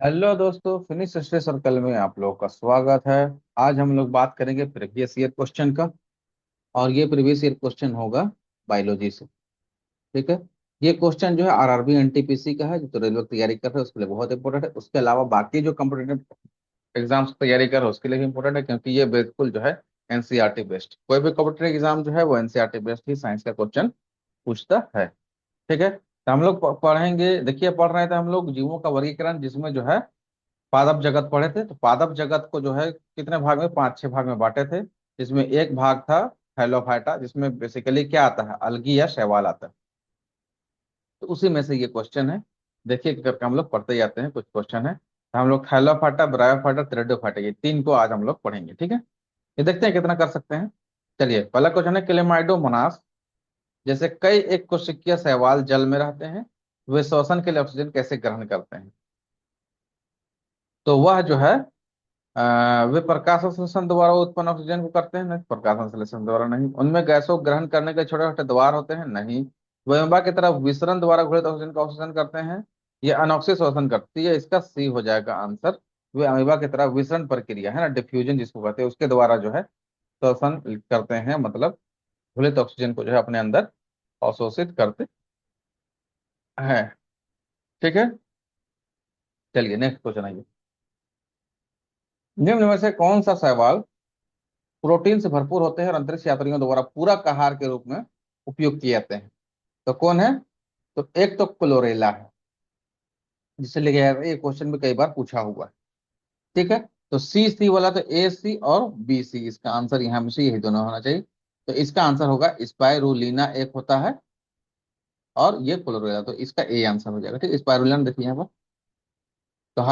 Hello दोस्तों, finish history circle में आप लोगों का स्वागत है। आज हम लोग बात करेंगे प्रीवियस ईयर क्वेश्चन का। और ये प्रीवियस ईयर क्वेश्चन होगा बायोलॉजी से। ठीक है। ये क्वेश्चन जो है आरआरबी एनटीपीसी का है, जो तो रेलवे की तैयारी कर रहे हैं उसके लिए बहुत इंपॉर्टेंट है। उसके अलावा बाकी जो कम्पिटेटिव एग्जाम्स की तैयारी कर रहे हैं उसके लिए भी इंपॉर्टेंट है, क्योंकि ये बिल्कुल जो है एनसीईआरटी बेस्ड, कोई भी कॉम्पिटेटिव एग्जाम जो है वो एनसीईआरटी बेस्ड ही साइंस का क्वेश्चन पूछता है। ठीक है, तो हम लोग पढ़ेंगे। देखिए, पढ़ रहे थे हम लोग जीवों का वर्गीकरण, जिसमें जो है पादप जगत पढ़े थे। तो पादप जगत को जो है कितने भाग में, पांच छह भाग में बांटे थे। जिसमें एक भाग था हेलोफाइटा, जिसमें बेसिकली क्या आता है, अलगी या शैवाल आता है। तो उसी में से ये क्वेश्चन है। देखिए करके हम लोग पढ़ते जाते हैं, कुछ क्वेश्चन है तो हम लोग हेलोफाइटा, ब्रायोफाइटा, थ्रेडोफाइटा, ये तीन को आज हम लोग पढ़ेंगे। ठीक है, ये देखते हैं कितना कर सकते हैं। चलिए, पहला क्वेश्चन है क्लेमाइडोमोनास जैसे कई एक कोशिकीय शैवाल जल में रहते हैं, वे श्वसन के लिए ऑक्सीजन कैसे ग्रहण करते हैं। तो वह जो है वे प्रकाश संश्लेषण द्वारा उत्पन्न ऑक्सीजन को करते हैं, नहीं प्रकाश संश्लेषण द्वारा नहीं। उनमें गैसों को ग्रहण करने के छोटे छोटे द्वार होते हैं, नहीं। वे अमीबा की तरह विसरण द्वारा घुलित ऑक्सीजन का ऑक्सीजन करते हैं, ये अनॉक्सिक श्वसन करती है। इसका सी हो जाएगा आंसर। वे अमीबा की तरह विसरण प्रक्रिया है ना, डिफ्यूजन जिसको कहते हैं, उसके द्वारा जो है श्वसन करते हैं, मतलब घुलित ऑक्सीजन को जो है अपने अंदर अवशोषित करते हैं। ठीक है, चलिए नेक्स्ट क्वेश्चन आइए। निम्न में से कौन सा शैवाल प्रोटीन से भरपूर होते हैं और अंतरिक्ष यात्रियों द्वारा पूरक आहार के रूप में उपयोग किए जाते हैं। तो कौन है? तो एक तो क्लोरेला है, जिससे लिखा जाता है, ये क्वेश्चन भी कई बार पूछा हुआ है। ठीक है, तो सी सी वाला तो ए सी और बी सी, इसका आंसर यहाँ में से यही दोनों होना चाहिए। तो इसका आंसर होगा स्पाइरुलिना, एक होता है और ये क्लोरेला, तो इसका ए आंसर हो जाएगा। ठीक है, स्पाइरुलिना देखिए यहाँ पर। तो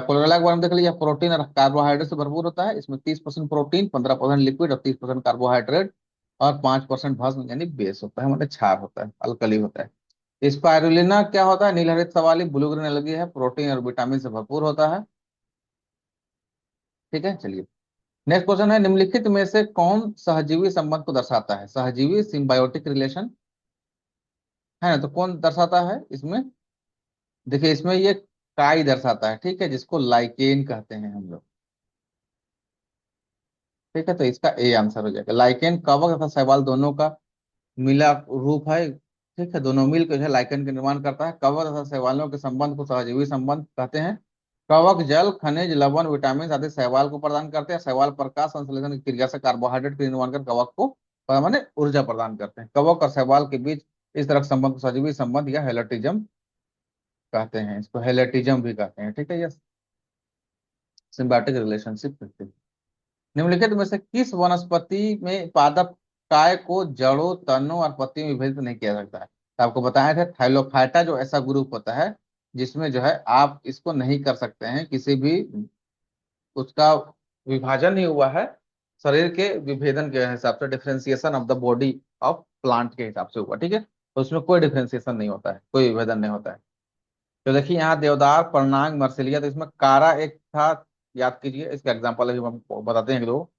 क्लोरेला के बारे में देख लीजिए, प्रोटीन और कार्बोहाइड्रेट से भरपूर होता है। इसमें 30% प्रोटीन, 15% लिक्विड और 30% कार्बोहाइड्रेट और 5% भस्म यानी बेस होता है, मतलब क्षार होता है, अल्कली होता है। स्पाइरुलिना क्या होता है? नीलहरित सवाली ब्लू ग्रीन एलगी है, प्रोटीन और विटामिन से भरपूर होता है। ठीक है, चलिए नेक्स्ट क्वेश्चन है, निम्नलिखित में से कौन सहजीवी संबंध को दर्शाता है? सहजीवी सिम्बायोटिक रिलेशन है ना, तो कौन दर्शाता है इसमें? देखिए, इसमें ये काई दर्शाता है, ठीक है, जिसको लाइकेन कहते हैं हम लोग। ठीक है, तो इसका ए आंसर हो जाएगा। लाइकेन कवक तथा शैवाल दोनों का मिला रूप है। ठीक है, दोनों मिलकर जो है लाइकेन का निर्माण करता है। कवक तथा शैवालों के संबंध को सहजीवी संबंध कहते हैं। कवक जल, खनिज, लवण, विटामिन आदि शैवाल को प्रदान करते हैं। शैवाल प्रकाश संश्लेषण की क्रिया से कार्बोहाइड्रेट का निर्माण कर कवक को माने ऊर्जा प्रदान करते हैं। कवक और शैवाल के बीच इस तरह के संबंध को सहजीवी संबंध या हेलेटिज्म कहते हैं। इसको हेलेटिज्म भी कहते हैं। ठीक है, यह सिम्बायोटिक रिलेशनशिप कहते हैं। निम्नलिखित में से किस वनस्पति में पादप काय को जड़ों, तनों और पत्तियों में विभाजित नहीं किया सकता है? तो आपको बताया था थाइलोफाइटा जो ऐसा ग्रुप होता है जिसमें जो है आप इसको नहीं कर सकते हैं, किसी भी उसका विभाजन नहीं हुआ है। शरीर के विभेदन के हिसाब से, differentiation of the body of plant के हिसाब से हुआ। ठीक है, तो उसमें कोई डिफरेंशिएशन नहीं होता है, कोई विभेदन नहीं होता है। तो देखिए यहाँ देवदार, परनांग, मर्सिलिया, तो इसमें कारा एक था, याद कीजिए। इसका एग्जाम्पल अभी हम बताते हैं कि दो।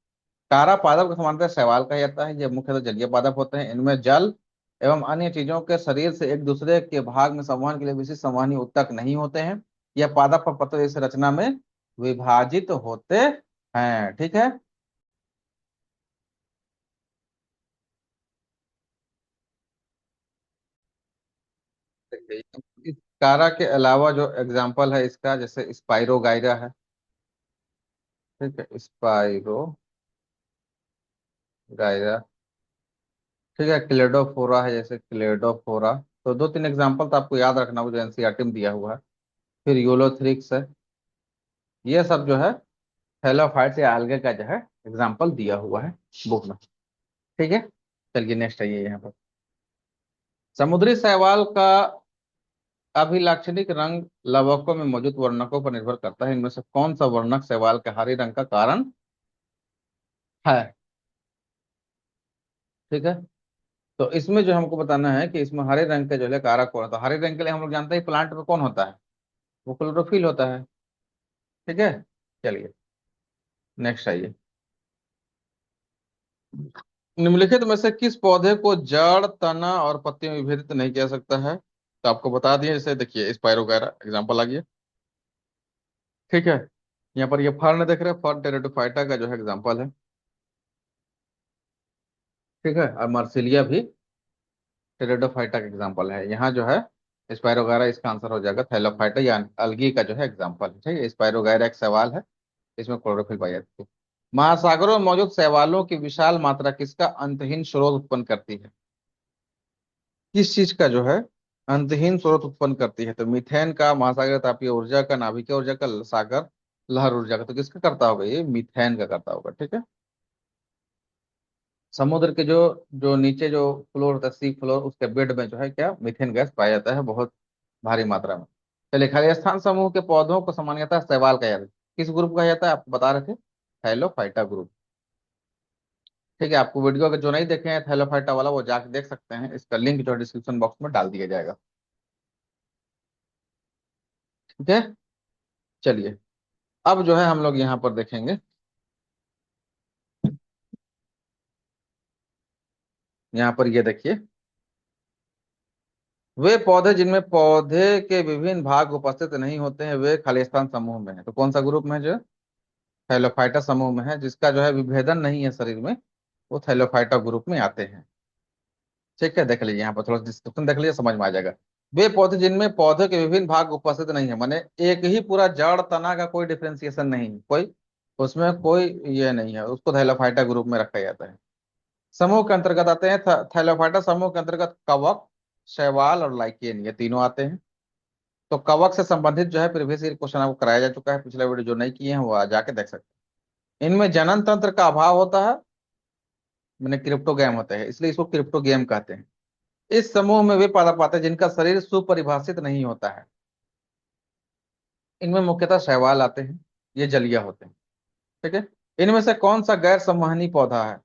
तारा पादप के समानतः शैवाल कहा जाता है। ये मुख्यतः जलीय पादप होते हैं। इनमें जल एवं अन्य चीजों के शरीर से एक दूसरे के भाग में संवहन के लिए विशिष्ट संवहनी ऊतक नहीं होते हैं। यह पादप और पत्र जैसे रचना में विभाजित होते हैं। ठीक है, इस कारा के अलावा जो एग्जाम्पल है इसका, जैसे स्पाइरोगाइरा है। ठीक है, स्पाइरोगाइरा। ठीक है, क्लेडोफोरा है, जैसे क्लेडोफोरा। तो दो तीन एग्जाम्पल तो आपको याद रखना, वो जो एनसीईआरटी में दिया हुआ है। फिर यूलोथ्रिक्स है। ये सब जो है थैलोफाइट्स या algae का जो है एग्जाम्पल दिया हुआ है बुक में। ठीक है, चलिए नेक्स्ट आइए यहाँ पर। समुद्री शैवाल का अभिलाक्षणिक रंग लवकों में मौजूद वर्णकों पर निर्भर करता है। इनमें से कौन सा वर्णक शैवाल के हरे रंग का कारण है? ठीक है, तो इसमें जो हमको बताना है कि इसमें हरे रंग के जो है कारक कौन है। तो हरे रंग के लिए हम लोग जानते हैं प्लांट में कौन होता है, वो क्लोरोफिल होता है। ठीक है, चलिए नेक्स्ट आइए। निम्नलिखित में से किस पौधे को जड़, तना और पत्तियों में विभेदित नहीं किया सकता है? तो आपको बता दिए, जैसे देखिए स्पाइरो वगैरह एग्जाम्पल आ गया। ठीक है। यहाँ पर ये फर्न देख रहे हैं, फर्न टेरिडोफाइटा का जो है एग्जाम्पल है। ठीक है, और मार्सिलिया भी टेरिडोफाइटा का एग्जाम्पल है। यहाँ जो है स्पायरोगारा इसका आंसर हो जाएगा, थैलोफाइटा या अलगी का जो है एग्जाम्पल है। ठीक है, स्पायरोगारा एक सवाल है, इसमें क्लोरोफिल पाई जाती है। महासागरों में मौजूद शैवालों की विशाल मात्रा किसका अंतहीन स्रोत उत्पन्न करती है? किस चीज का जो है अंतहीन स्रोत उत्पन्न करती है? तो मीथेन का, महासागर तापीय ऊर्जा का, नाभिकीय ऊर्जा का, सागर लहर ऊर्जा का। तो किसका करता होगा? ये मीथेन का करता होगा। ठीक है, समुद्र के जो जो नीचे जो फ्लोर होता है, सी फ्लोर, उसके बेड में जो है क्या, मीथेन गैस पाया जाता है बहुत भारी मात्रा में। चलिए, खालिस्तान समूह के पौधों को सामान्यतः शैवाल कहा जाता है। किस ग्रुप कहा जाता है आपको बता रहे थे? Thallophyta group. ठीक है, आपको वीडियो अगर जो नहीं देखे हैं थैलोफाइटा वाला, वो जाके देख सकते हैं, इसका लिंक जो है डिस्क्रिप्शन बॉक्स में डाल दिया जाएगा। ठीक है, चलिए, अब जो है हम लोग यहाँ पर देखेंगे। यहाँ पर ये देखिए, वे पौधे जिनमें पौधे के विभिन्न भाग उपस्थित नहीं होते हैं वे खालिस्तान समूह में है। तो कौन सा ग्रुप में है? जो थैलोफाइटा समूह में है, जिसका जो है विभेदन नहीं है शरीर में, वो थैलोफाइटा ग्रुप में आते हैं। ठीक है, देख लीजिए यहाँ पर थोड़ा डिस्क्रिप्शन देख लीजिए, समझ में आ जाएगा। वे पौधे जिनमें पौधे के विभिन्न भाग उपस्थित नहीं है, माने एक ही पूरा जड़ तना का कोई डिफ्रेंसिएशन नहीं है, कोई उसमें कोई ये नहीं है, उसको थैलोफाइटा ग्रुप में रखा जाता है। समूह के अंतर्गत आते हैं थैलोफाइटा समूह के अंतर्गत कवक, शैवाल और लाइकेन, ये तीनों आते हैं। तो कवक से संबंधित जो है प्रीवियस ईयर क्वेश्चन आपको कराया जा चुका है, पिछले वीडियो जो नहीं किए हैं वो जाके देख सकते हैं। इनमें जनन तंत्र का अभाव होता है, मैंने क्रिप्टोगैम होता है, इसलिए इसको क्रिप्टोगेम कहते हैं। इस समूह में वे पादप आते हैं जिनका शरीर सुपरिभाषित नहीं होता है। इनमें मुख्यतः शैवाल आते हैं, ये जलीय होते हैं। ठीक है, इनमें से कौन सा गैर संवहनी पौधा है?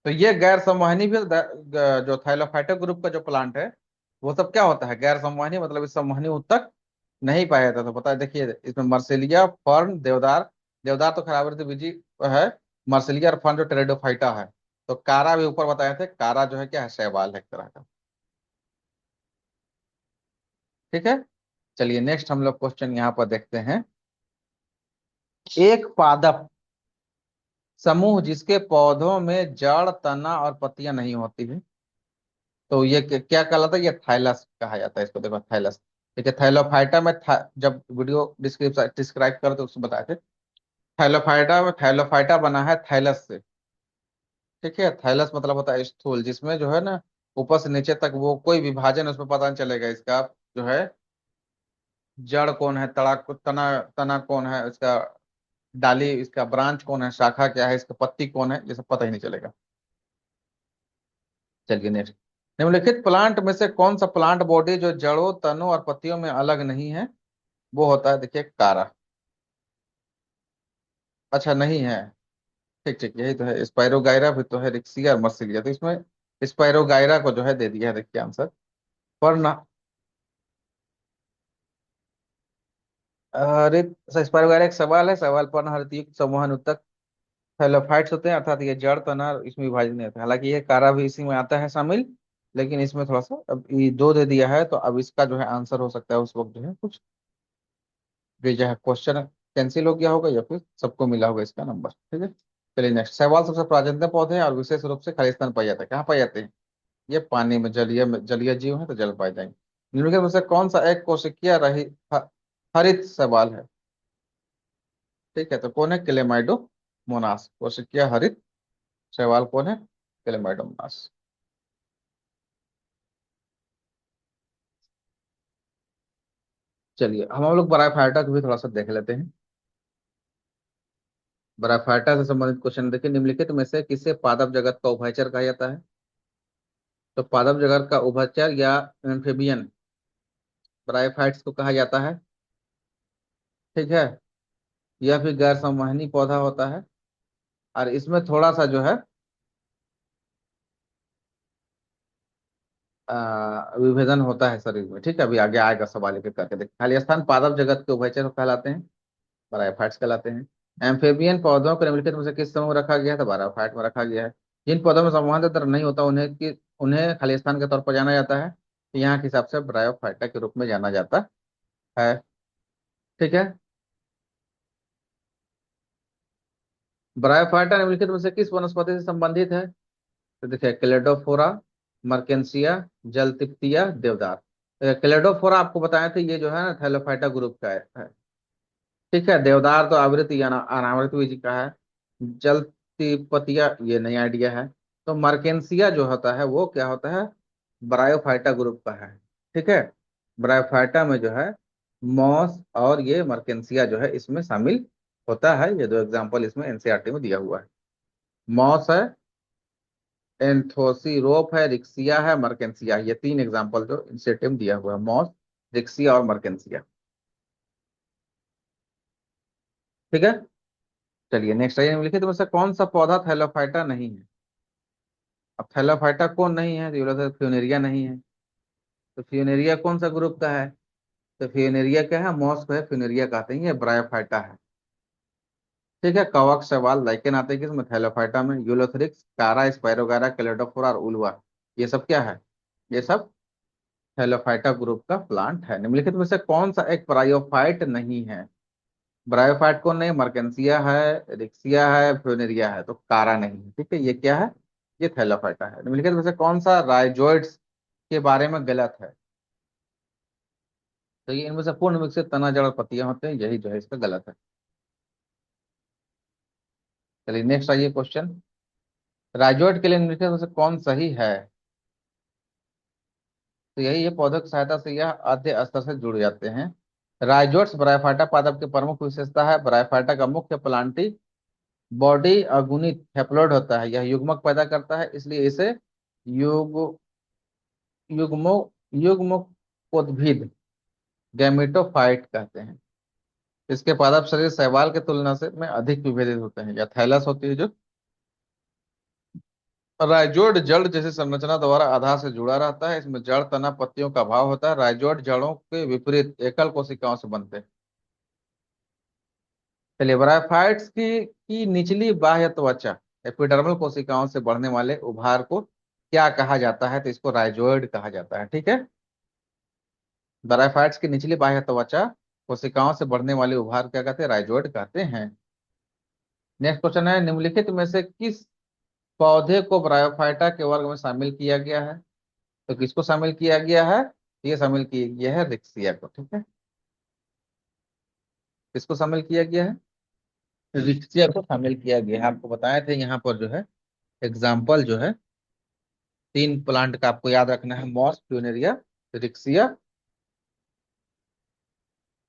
तो ये गैर संवहनी भी जो थाइलोफाइटा ग्रुप का जो प्लांट है, वो सब क्या होता है? गैर संवहनी, मतलब इस संवहनी ऊतक तक नहीं पाया जाता। तो पता है, देखिए इसमें मर्सिलिया, फर्न, देवदार। देवदार तो खराब बीजी है। मर्सिलिया और फर्न जो टेरिडोफाइटा है। तो कारा भी ऊपर बताए थे, कारा जो है क्या है, शैवाल है एक तरह का। ठीक है, चलिए नेक्स्ट हम लोग क्वेश्चन यहाँ पर देखते हैं। एक पादप समूह जिसके पौधों में जड़, तना और पत्तियां नहीं होती है, तो ये क्या कहलाता है? ये थाइलस कहा जाता है इसको। देखो थाइलस, ठीक है, थैलोफाइटा में जब वीडियो डिस्क्राइब कर तो उसमें बताए थे, थैलोफाइटा में थैलोफाइटा बना है थाइलस से। ठीक है, थाइलस मतलब होता है स्थूल, जिसमें जो है ना ऊपर से नीचे तक वो कोई विभाजन उसमें पता नहीं चलेगा इसका, जो है जड़ कौन है, तड़ा तना, तना कौन है इसका, डाली इसका ब्रांच कौन है, शाखा क्या है, इसका पत्ती कौन है, ये सब पता ही नहीं चलेगा। चलिए नेक्स्ट, निम्नलिखित प्लांट में से कौन सा प्लांट बॉडी जो जड़ों, तनों और पत्तियों में अलग नहीं है, वो होता है? देखिए कारा। अच्छा नहीं है, ठीक ठीक, यही तो है, स्पाइरोगाइरा भी तो है, रिक्सिया और मर्सिलिया। तो इसमें स्पाइरोगाइरा को जो है दे दिया है, देखिए आंसर। पर ना, हरित स्पाइरोगाइरा एक सवाल है, सवाल पर हरित संवहन उत्तक थैलोफाइट्स होते हैं, अर्थात ये जड़, तना इसमें विभाजित नहीं होता। हालांकि ये कारा भी इसी में आता है शामिल, लेकिन इसमें थोड़ा सा अब ये दो दे दिया है, तो अब इसका जो है आंसर हो सकता है उस वक्त जो है कुछ भेजा है, क्वेश्चन कैंसिल हो गया होगा या फिर सबको मिला होगा इसका नंबर। ठीक है, चलिए नेक्स्ट, शैवाल सबसे प्राचीनतम पौधे हैं और विशेष रूप से खालिस्तान पाए जाते हैं। कहाँ पाए जाते हैं? ये पानी में, जलीय में, जलीय जीव है तो जल पाए जाएंगे। निम्नलिखित में से कौन सा एक कोशिकीय रही हरित शैवाल है? ठीक है, तो कौन है? क्लेमाइडो मोनास। कोशिकीय हरित शैवाल कौन है? क्लेमाइडो मोनास। चलिए हम लोग ब्रायोफाइटा को भी थोड़ा सा देख लेते हैं। ब्रायोफाइटा से संबंधित क्वेश्चन देखिए, निम्नलिखित में से किसे पादप जगत का उभयचर कहा जाता है? तो पादप जगत का उभयचर या एम्फीबियन ब्रायोफाइट्स को कहा जाता है। ठीक है, यह भी गैर संवहनी पौधा होता है, और इसमें थोड़ा सा जो है विभेदन होता है शरीर में। ठीक है, अभी आगे आएगा सवाल एक एक करके देखिए। खाली स्थान पादप जगत के उभयचर कहलाते हैं, ब्रायोफाइट्स कहलाते हैं। एम्फेबियन पौधों को निम्नलिखित में से किस समूह में रखा गया है? तो ब्रायोफाइट में रखा गया है। जिन पौधों में संवहन तंत्र नहीं होता उन्हें खाली स्थान के तौर पर जाना जाता है, तो यहाँ के हिसाब से ब्रायोफाइटा के रूप में जाना जाता है। ठीक है, ब्रायोफाइटा निम्नलिखित में से किस वनस्पति से संबंधित है? तो देखिए, क्लेडोफोरा, मर्केंसिया, जलतिप्तिया, देवदार। क्लेडोफोरा आपको बताया था, ये जो है ना थैलोफाइटा ग्रुप का है। ठीक है, देवदार तो आवृत्ति या अनावृत बीज का है। जलतिपतिया ये नई आइडिया है। तो मर्केंसिया जो होता है वो क्या होता है? ब्रायोफाइटा ग्रुप का है। ठीक है, ब्रायोफाइटा में जो है मॉस और ये मर्केंसिया जो है इसमें शामिल होता है। ये दो एग्जांपल इसमें एनसीईआरटी में दिया हुआ है। मॉस है, एंथोसिरोप है, रिक्सिया है, मर्केंसिया। ये तीन एग्जांपल जो एनसीईआरटी में दिया हुआ है, मॉस, रिक्सिया और मर्केंसिया। ठीक है, चलिए नेक्स्ट आइए, निम्नलिखित में से कौन सा पौधा थैलोफाइटा नहीं है? अब थैलोफाइटा कौन नहीं है? तो ये बोला था फ्यूनेरिया नहीं है। तो फ्यूनेरिया कौन सा ग्रुप का है? तो फ्यूनेरिया क्या है? मॉस्क है, फ्यूनेरिया कहते हैं, ये ब्रायोफाइटा है। ठीक है, कवक, शैवाल, लाइकेन आते हैं किसमें? थैलोफाइटा में। यूलोथ्रिक्स, कारा, स्पाइरोगारा, कैलेडोफोरा और उल्वा, ये सब क्या है? ये सब थैलोफाइटा ग्रुप का प्लांट है। निम्नलिखित में से कौन सा एक ब्रायोफाइट नहीं है? ब्रायोफाइट कौन नहीं? मर्केंसिया है, रिक्सिया है, फ्यूनेरिया है, तो कारा नहीं है। ठीक है, ये क्या है? ये थैलोफाइटा है। निम्नलिखित में से कौन सा राइजोइड्स के बारे में गलत है? तो ये इनमें से पूर्ण विकसित तना, जड़ और पत्तियां होते हैं, यही जो है इसका गलत है। चलिए नेक्स्ट आइए क्वेश्चन, राइजोइड के लिए निम्नलिखित में से कौन सही है? तो यही ये पौधों की सहायता से यह आद्य स्तर से जुड़ जाते हैं। राइजोइड्स ब्रायोफाइटा पादप की प्रमुख विशेषता है। ब्रायोफाइटा का मुख्य प्लांटी बॉडी अगुणित हैप्लॉइड होता है, यह युग्मक पैदा करता है, इसलिए इसे युग युग्मो युग्मकोद्भिद गैमेटोफाइट कहते हैं। इसके पादप शरीर शैवाल के तुलना से में अधिक विभेदित होते हैं, या थैलस होती है जो। राइजोइड जड़ जैसी संरचना द्वारा आधार से जुड़ा रहता है, इसमें जड़, तना, पत्तियों का अभाव होता है। राइजोइड जड़ों के विपरीत एकल कोशिकाओं से बनते हैं। चलिए, ब्रायोफाइट्स की निचली बाह्य त्वचा एपिडर्मल कोशिकाओं से बढ़ने वाले उभार को क्या कहा जाता है? तो इसको राइजोइड कहा जाता है। ठीक है, ब्रायोफाइट्स की निचली बाह्य त्वचा कोशिकाओं से बढ़ने वाले उभार क्या कहते हैं? राइजोइड कहते हैं। नेक्स्ट क्वेश्चन है, निम्नलिखित में से किस पौधे को ब्रायोफाइटा के वर्ग में शामिल किया गया है? तो किसको शामिल किया गया है? ये शामिल किया गया है रिक्सिया को। ठीक है, किसको शामिल किया गया है? रिक्सिया को शामिल किया गया है। आपको बताए थे यहाँ पर जो है एग्जाम्पल जो है तीन प्लांट का आपको याद रखना है, मॉस, प्यूनेरिया, रिक्सिया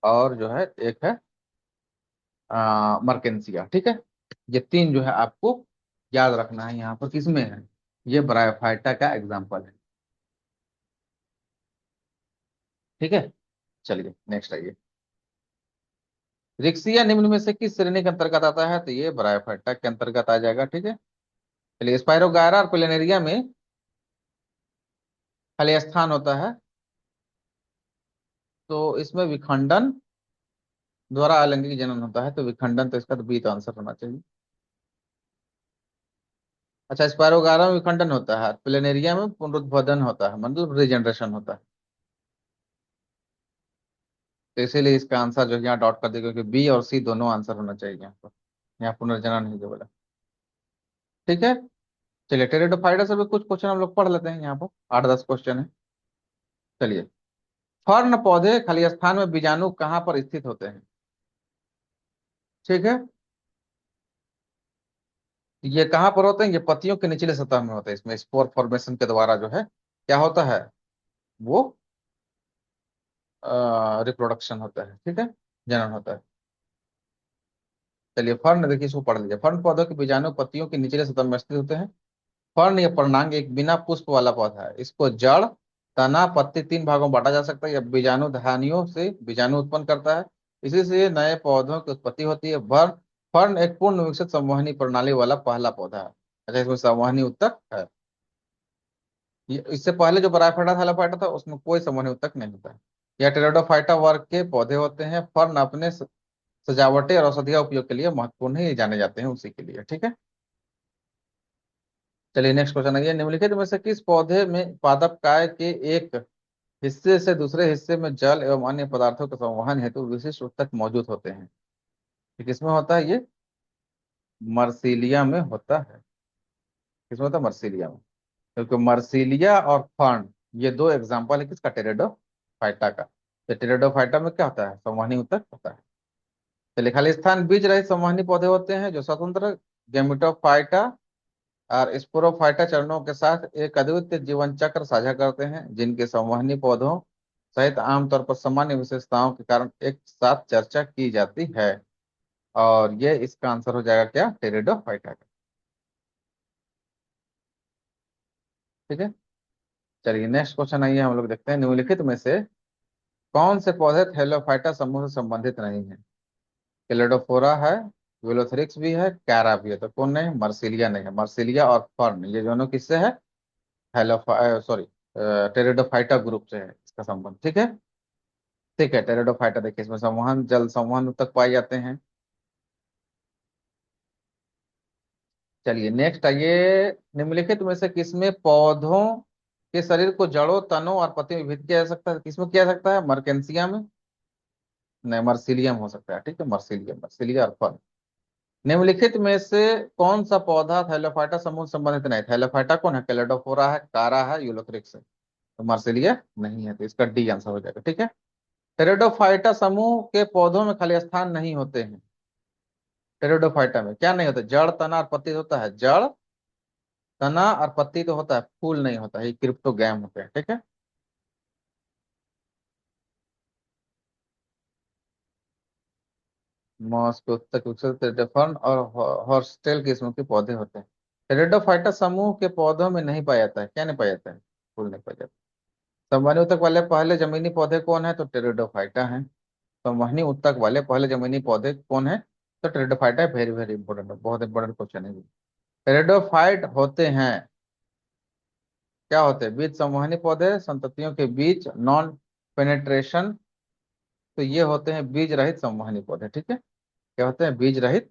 और जो है एक है मर्केंसिया। ठीक है, ये तीन जो है आपको याद रखना है। यहाँ पर किसमें है? ये ब्रायोफाइटा का एग्जाम्पल है। ठीक है, चलिए नेक्स्ट आइए, रिक्सिया निम्न में से किस श्रेणी के अंतर्गत आता है? तो ये ब्रायोफाइटा के अंतर्गत आ जाएगा। ठीक है, चलिए, स्पाइरोगायरा और प्लेनेरिया में खाली स्थान होता है, तो इसमें विखंडन द्वारा अलैंगिक जनन होता है, तो विखंडन, तो इसका तो बी तो आंसर होना चाहिए। अच्छा, स्पाइरोगायरा में विखंडन होता है, प्लेनेरिया में पुनरुत्पादन होता है, मतलब रिजेनरेशन होता है। तो इसीलिए इसका आंसर जो है यहाँ डॉट कर दिया, क्योंकि बी और सी दोनों आंसर होना चाहिए यहाँ पर। यहाँ पुनर्जनन नहीं जो बोला। ठीक है, चलिए, टेरिडोफाइटा से भी कुछ क्वेश्चन हम लोग पढ़ लेते हैं। यहाँ पर 8-10 क्वेश्चन है। चलिए, फर्न पौधे खाली स्थान में बीजाणु कहाँ पर स्थित होते हैं? ठीक है, ये कहाँ पर होते हैं? ये पत्तियों के निचले सतह में होते हैं। इसमें स्पोर फॉर्मेशन के द्वारा जो है क्या होता है? वो रिप्रोडक्शन होता है। ठीक है, जनन होता है। चलिए, फर्न देखिए, इसको पढ़ लीजिए। फर्न पौधों के बीजाणु पत्तियों के निचले सतह में स्थित होते हैं। फर्न या पर्णांग एक बिना पुष्प वाला पौधा है। इसको जड़, तना, पत्ती तीन भागों में बांटा जा सकता है। यह बीजाणु धानियों से बीजाणु उत्पन्न करता है, इसी से नए पौधों की उत्पत्ति होती है। फर्न एक पूर्ण विकसित संवहनी प्रणाली वाला पहला पौधा है। अच्छा, इसमें संवहनी उत्तक है। इससे पहले जो ब्रायोफाइटा थैलाफाइटा था उसमें कोई संवहनी उत्तक नहीं होता है। यह टेरिडोफाइटा वर्ग के पौधे होते हैं। फर्न अपने सजावटी और औषधीय उपयोग के लिए महत्वपूर्ण ही जाने जाते हैं उसी के लिए। ठीक है, चलिए नेक्स्ट क्वेश्चन है, निम्नलिखित में से किस पौधे में पादप काय के एक हिस्से से दूसरे हिस्से में जल एवं अन्य पदार्थों के संवहन हेतु विशिष्ट ऊतक मौजूद होते हैं? ये किसमें होता है ये? मर्सीलिया में होता है। किसमें होता है? मर्सीलिया में। क्योंकि मर्सीलिया और फर्न, ये दो एग्जाम्पल है किसका? टेरिडोफाइटा का। तो टेरिडोफाइटा में क्या होता है? संवहनी ऊतक होता है। चलिए, खाली स्थान बीज रहित संवहनी पौधे होते हैं जो स्वतंत्र गेमिटोफाइटा और स्पोरोफाइटा चरणों के साथ एक अद्वितीय जीवन चक्र साझा करते हैं, जिनके संवहनी पौधों सहित आमतौर पर सामान्य विशेषताओं के कारण एक साथ चर्चा की जाती है। और ये इसका आंसर हो जाएगा क्या? टेरिडोफाइटा का। ठीक है। चलिए नेक्स्ट क्वेश्चन आइए, हम लोग देखते हैं निम्नलिखित में से कौन से पौधे थैलोफाइटा समूह से संबंधित नहीं है? क्लेडोफोरा है, विलोथ्रिक्स भी है, कैरा भी है, तो कौन नहीं? मर्सिलिया नहीं है। मर्सिलिया और फर्न ये दोनों किससे है? थैलोफा सॉरी टेरिडोफाइटा ग्रुप से है इसका संबंध। ठीक है। ठीक है, टेरिडोफाइटा देखिए, इसमें संवहन जल संवहन तक पाए जाते हैं। चलिए नेक्स्ट आइए, निम्नलिखित में से किसमें पौधों के शरीर को जड़ों, तनों और पत्तियों में विभक्त किया जा सकता है? किसमें किया जा सकता है? मर्केंसिया में? नहीं, मर्सिलियम हो सकता है। ठीक है, मर्सिलियम, मर्सिलिया और फर्न। निम्नलिखित में से कौन सा पौधा थैलोफाइटा समूह से संबंधित नहीं? थैलोफाइटा कौन है? कैलेडोफोरा है, कारा है, यूलोथ्रिक्स है। तो मार्सिलिया नहीं है, तो इसका डी आंसर हो जाएगा। ठीक है। टेरिडोफाइटा समूह के पौधों में खाली स्थान नहीं होते हैं। टेरिडोफाइटा में क्या नहीं होता? जड़, तना और पत्ती होता है। जड़, तना और पत्ती तो होता है, फूल नहीं होता है। ये क्रिप्टोगैम होते हैं। ठीक है। मॉस के उत्तक विकसित टेरिडोफर्न और हॉर्सटेल किस्म के पौधे होते हैं। टेरिडोफाइटा समूह के पौधों में नहीं पाया जाता है। क्या नहीं पाया जाता है? फूल नहीं पाया जाता। संवहनी उत्तक वाले पहले जमीनी पौधे कौन है? तो टेरिडोफाइटा है। संवहनी उत्तक वाले पहले जमीनी पौधे कौन है? तो टेरिडोफाइटा है। वेरी वेरी इंपॉर्टेंट है, बहुत इंपॉर्टेंट क्वेश्चन है ये। टेरिडोफाइट होते हैं, क्या होते हैं? बीज संवहनी पौधे, संततियों के बीच नॉन पेनेट्रेशन। तो ये होते हैं बीज रहित संवहनी पौधे। ठीक है। क्या होते हैं? बीज रहित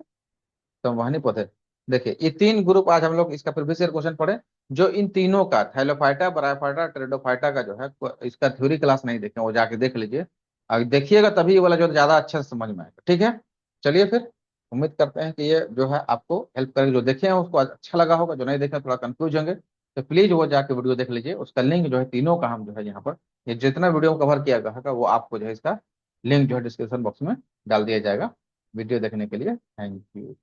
संवहनी पौधे। देखिए, ये तीन ग्रुप आज हम लोग इसका प्रीवियस ईयर क्वेश्चन पढ़े। जो इन तीनों का, थैलोफाइटा, ब्रायोफाइटा, टेरिडोफाइटा का जो है, इसका थ्योरी क्लास नहीं देखे, वो जाके देख लीजिए। अगर देखिएगा तभी ये वाला जो ज्यादा अच्छे से समझ में आएगा। ठीक है। चलिए फिर, उम्मीद करते हैं कि ये जो है आपको हेल्प करेगा। जो देखे हैं उसको अच्छा लगा होगा, जो नहीं देखे थोड़ा कंफ्यूज होंगे, तो प्लीज वो जाके वीडियो देख लीजिए। उसका लिंक जो है तीनों का हम जो है यहाँ पर, ये जितना वीडियो कवर किया गया है वो आपको जो है इसका लिंक जो है डिस्क्रिप्शन बॉक्स में डाल दिया जाएगा। वीडियो देखने के लिए थैंक यू।